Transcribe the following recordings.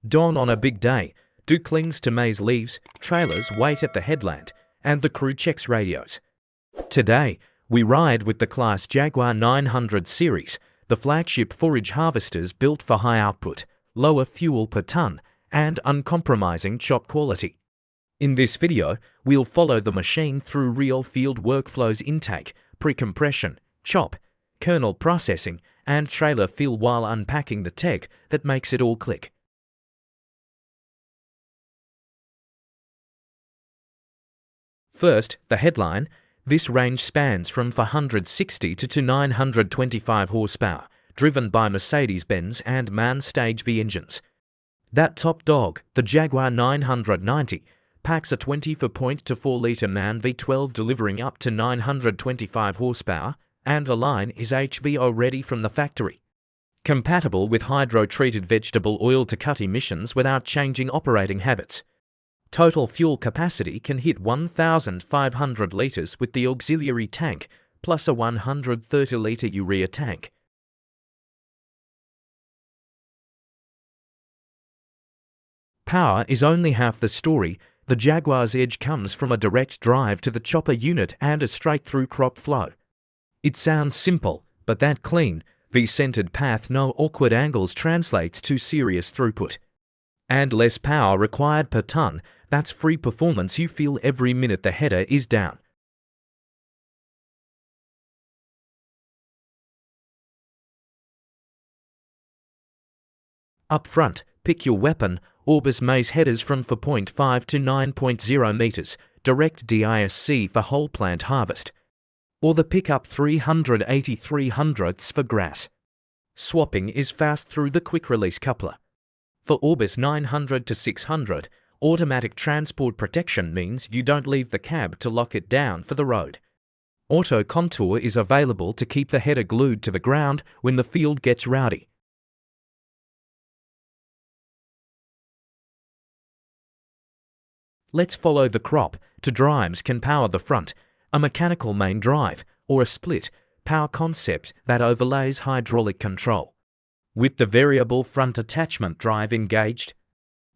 Dawn on a big day, Duke clings to maize leaves, trailers wait at the headland, and the crew checks radios. Today, we ride with the CLAAS Jaguar 900 series, the flagship forage harvesters built for high output, lower fuel per ton, and uncompromising chop quality. In this video, we'll follow the machine through real field workflows: intake, pre-compression, chop, kernel processing, and trailer fill while unpacking the tech that makes it all click. First, the headline. This range spans from 460 to 925 horsepower, driven by Mercedes-Benz and MAN Stage V engines. That top dog, the Jaguar 990, packs a 24.4-litre MAN V12 delivering up to 925 horsepower, and the line is HVO ready from the factory. Compatible with hydro-treated vegetable oil to cut emissions without changing operating habits. Total fuel capacity can hit 1,500 litres with the auxiliary tank, plus a 130-litre urea tank. Power is only half the story. The Jaguar's edge comes from a direct drive to the chopper unit and a straight-through crop flow. It sounds simple, but that clean, V-centered path, no awkward angles, translates to serious throughput. And less power required per ton. That's free performance you feel every minute the header is down. Up front, pick your weapon. Orbis maize headers from 4.5 to 9.0 meters, direct DISC for whole plant harvest. Or the pickup 383/100ths for grass. Swapping is fast through the quick-release coupler. For Orbis 900 to 600, automatic transport protection means you don't leave the cab to lock it down for the road. Auto contour is available to keep the header glued to the ground when the field gets rowdy. Let's follow the crop. Two drives can power the front, a mechanical main drive, or a split power concept that overlays hydraulic control. With the variable front attachment drive engaged,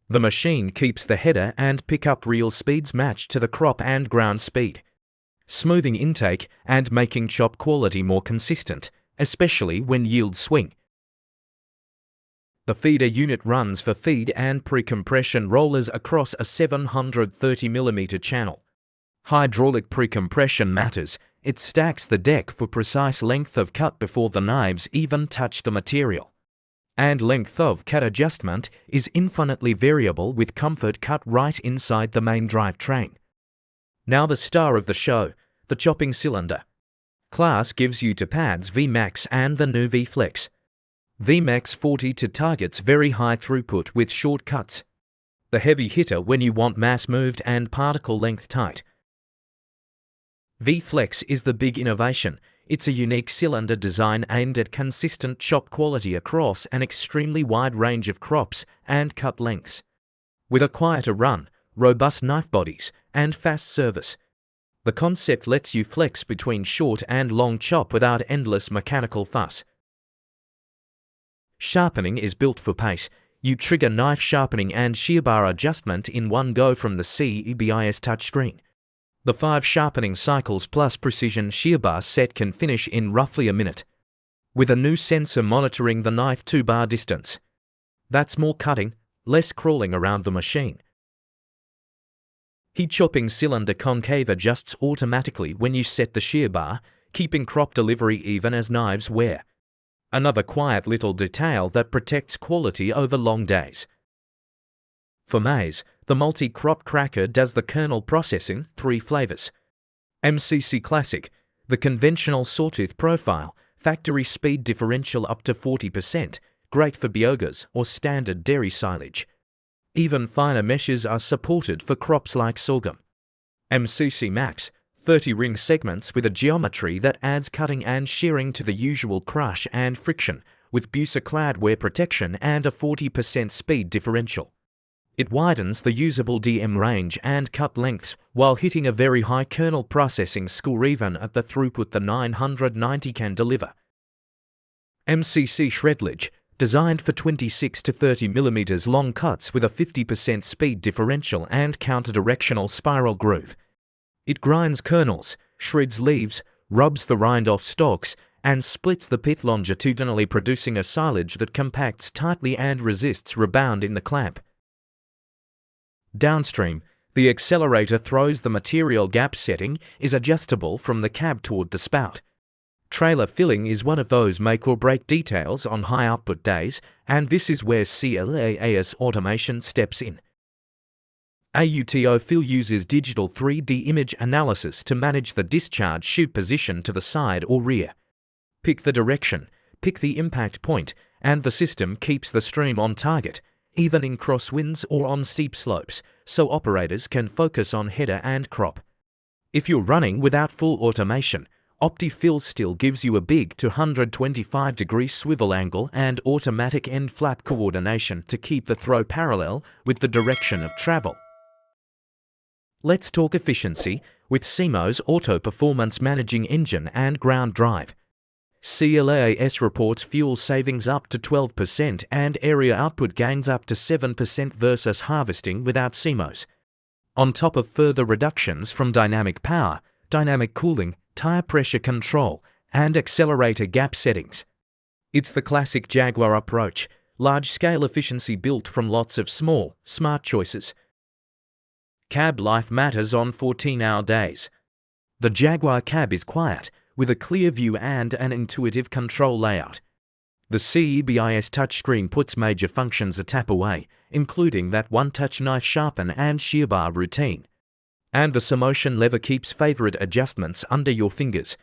the machine keeps the header and pickup reel speeds matched to the crop and ground speed, smoothing intake and making chop quality more consistent, especially when yields swing. The feeder unit runs for feed and pre-compression rollers across a 730mm channel. Hydraulic pre-compression matters. It stacks the deck for precise length of cut before the knives even touch the material. And length of cut adjustment is infinitely variable with comfort cut right inside the main drivetrain. Now the star of the show, the chopping cylinder. CLAAS gives you two pads, VMAX and the new VFlex. VMAX 40 to targets very high throughput with short cuts. The heavy hitter when you want mass moved and particle length tight. VFlex is the big innovation. It's a unique cylinder design aimed at consistent chop quality across an extremely wide range of crops and cut lengths. With a quieter run, robust knife bodies, and fast service. The concept lets you flex between short and long chop without endless mechanical fuss. Sharpening is built for pace. You trigger knife sharpening and shear bar adjustment in one go from the CEBIS touchscreen. The 5 sharpening cycles plus precision shear bar set can finish in roughly a minute, with a new sensor monitoring the knife to bar distance. That's more cutting, less crawling around the machine. Heat chopping cylinder concave adjusts automatically when you set the shear bar, keeping crop delivery even as knives wear. Another quiet little detail that protects quality over long days. For maize, the multi-Corncracker does the kernel processing, 3 flavors. MCC Classic, the conventional sawtooth profile, factory speed differential up to 40%, great for biogas or standard dairy silage. Even finer meshes are supported for crops like sorghum. MCC Max, 30 ring segments with a geometry that adds cutting and shearing to the usual crush and friction, with Busa-clad wear protection and a 40% speed differential. It widens the usable DM range and cut lengths while hitting a very high kernel processing score even at the throughput the 990 can deliver. MCC SHREDLAGE, designed for 26 to 30 mm long cuts with a 50% speed differential and counter-directional spiral groove. It grinds kernels, shreds leaves, rubs the rind off stalks, and splits the pith longitudinally, producing a silage that compacts tightly and resists rebound in the clamp. Downstream, the accelerator throws the material gap setting is adjustable from the cab toward the spout. Trailer filling is one of those make-or-break details on high output days, and this is where CLAAS automation steps in. AUTO fill uses digital 3D image analysis to manage the discharge chute position to the side or rear. Pick the direction, pick the impact point, and the system keeps the stream on target, even in crosswinds or on steep slopes, so operators can focus on header and crop. If you're running without full automation, OptiFill still gives you a big 225-degree swivel angle and automatic end flap coordination to keep the throw parallel with the direction of travel. Let's talk efficiency with CEMOS Auto Performance Managing Engine and Ground Drive. CLAAS reports fuel savings up to 12% and area output gains up to 7% versus harvesting without CEMOS, on top of further reductions from dynamic power, dynamic cooling, tire pressure control, and accelerator gap settings. It's the classic Jaguar approach, large-scale efficiency built from lots of small, smart choices. Cab life matters on 14-hour days. The Jaguar cab is quiet, with a clear view and an intuitive control layout. The CEBIS touchscreen puts major functions a tap away, including that one-touch knife sharpen and shear bar routine. And the CEMOS lever keeps favorite adjustments under your fingers.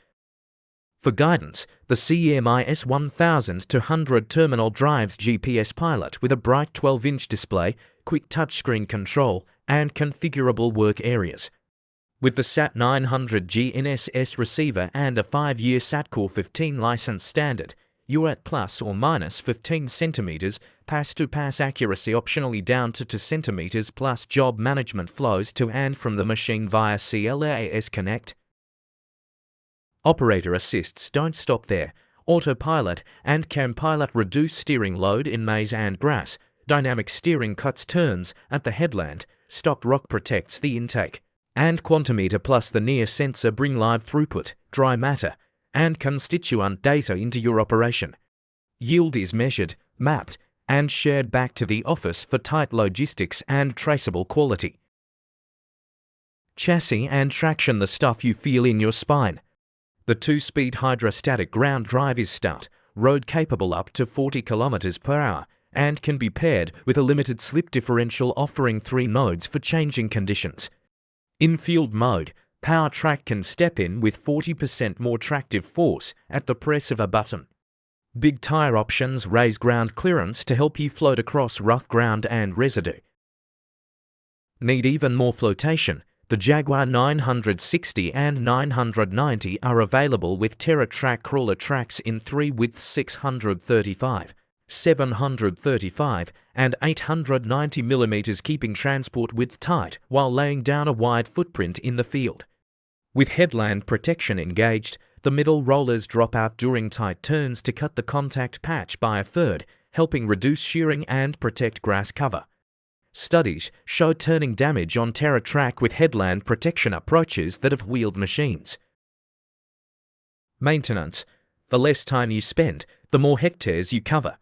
For guidance, the CEMIS 1200 terminal drives GPS pilot with a bright 12-inch display, quick touchscreen control, and configurable work areas. With the SAT900G NSS receiver and a 5-year SATCORE 15 license standard, you're at plus or minus 15 centimeters pass-to-pass accuracy, optionally down to 2 centimeters plus job management flows to and from the machine via CLAAS Connect. Operator assists don't stop there. Autopilot and CAMPilot reduce steering load in maize and grass. Dynamic steering cuts turns at the headland. Stop rock protects the intake. And Quantimeter plus the NEAR sensor bring live throughput, dry matter, and constituent data into your operation. Yield is measured, mapped, and shared back to the office for tight logistics and traceable quality. Chassis and traction, the stuff you feel in your spine. The 2-speed hydrostatic ground drive is stout, road capable up to 40 km per hour, and can be paired with a limited slip differential offering 3 modes for changing conditions. In field mode, Power Track can step in with 40% more tractive force at the press of a button. Big tire options raise ground clearance to help you float across rough ground and residue. Need even more flotation? The Jaguar 960 and 990 are available with TERRA TRAC crawler tracks in 3 widths: 635, 735 and 890 mm, keeping transport width tight while laying down a wide footprint in the field. With headland protection engaged, the middle rollers drop out during tight turns to cut the contact patch by a third, helping reduce shearing and protect grass cover. Studies show turning damage on TERRA TRAC with headland protection approaches that have wheeled machines. Maintenance: the less time you spend, the more hectares you cover.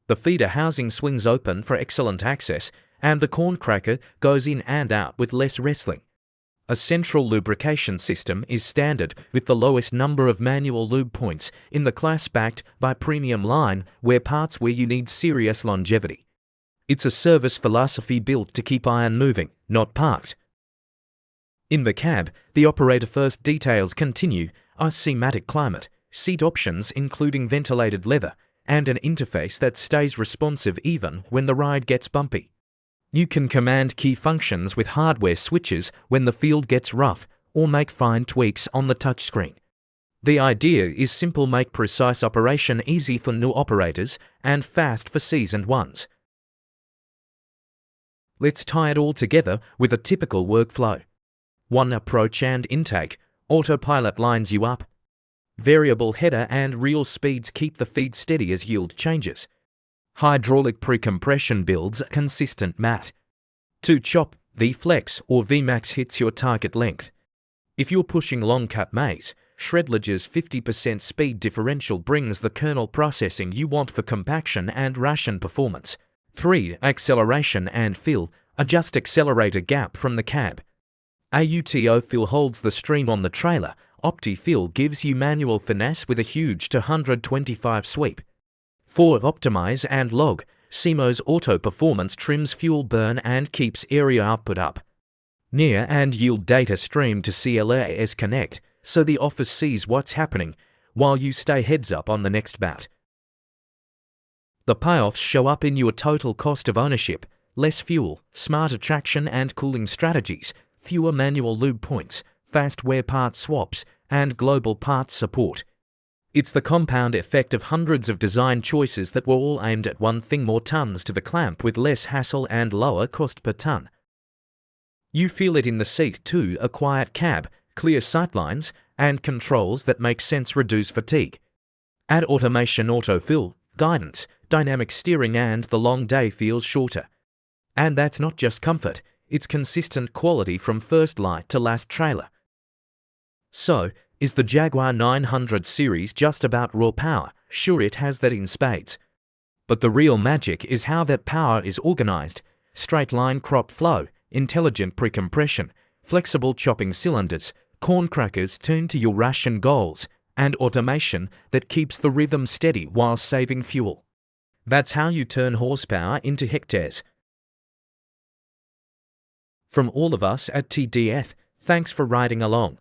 The feeder housing swings open for excellent access, and the Corncracker goes in and out with less wrestling. A central lubrication system is standard with the lowest number of manual lube points in the class, backed by premium line wear parts where you need serious longevity. It's a service philosophy built to keep iron moving, not parked. In the cab, the operator first details continue, a CMatic climate, seat options including ventilated leather, and an interface that stays responsive even when the ride gets bumpy. You can command key functions with hardware switches when the field gets rough, or make fine tweaks on the touchscreen. The idea is simple: make precise operation easy for new operators and fast for seasoned ones. Let's tie it all together with a typical workflow. 1. Approach and intake. Autopilot lines you up. Variable header and reel speeds keep the feed steady as yield changes. Hydraulic precompression builds a consistent mat. To chop, V-flex or V-max hits your target length. If you're pushing long cut maize, SHREDLAGE's 50% speed differential brings the kernel processing you want for compaction and ration performance. 3. Acceleration and fill. Adjust accelerator gap from the cab. AUTO fill holds the stream on the trailer. Opti-fill gives you manual finesse with a huge 225 sweep. 4. Optimize and log. CEMOS auto performance trims fuel burn and keeps area output up. Near and yield data stream to CLAAS Connect, so the office sees what's happening while you stay heads up on the next bat. The payoffs show up in your total cost of ownership: less fuel, smarter traction and cooling strategies, fewer manual lube points, fast wear part swaps, and global parts support. It's the compound effect of hundreds of design choices that were all aimed at one thing: more tons to the clamp with less hassle and lower cost per ton. You feel it in the seat too: a quiet cab, clear sightlines, and controls that make sense reduce fatigue. Add automation, autofill, guidance, dynamic steering, and the long day feels shorter. And that's not just comfort, it's consistent quality from first light to last trailer. So, is the Jaguar 900 series just about raw power? Sure, it has that in spades. But the real magic is how that power is organized: straight line crop flow, intelligent precompression, flexible chopping cylinders, corncrackers tuned to your ration goals, and automation that keeps the rhythm steady while saving fuel. That's how you turn horsepower into hectares. From all of us at TDF, thanks for riding along.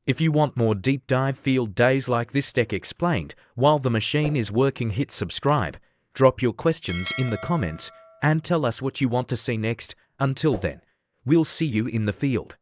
If you want more deep dive field days like this Tech Explained while the machine is working, hit subscribe, drop your questions in the comments, and tell us what you want to see next. Until then, we'll see you in the field.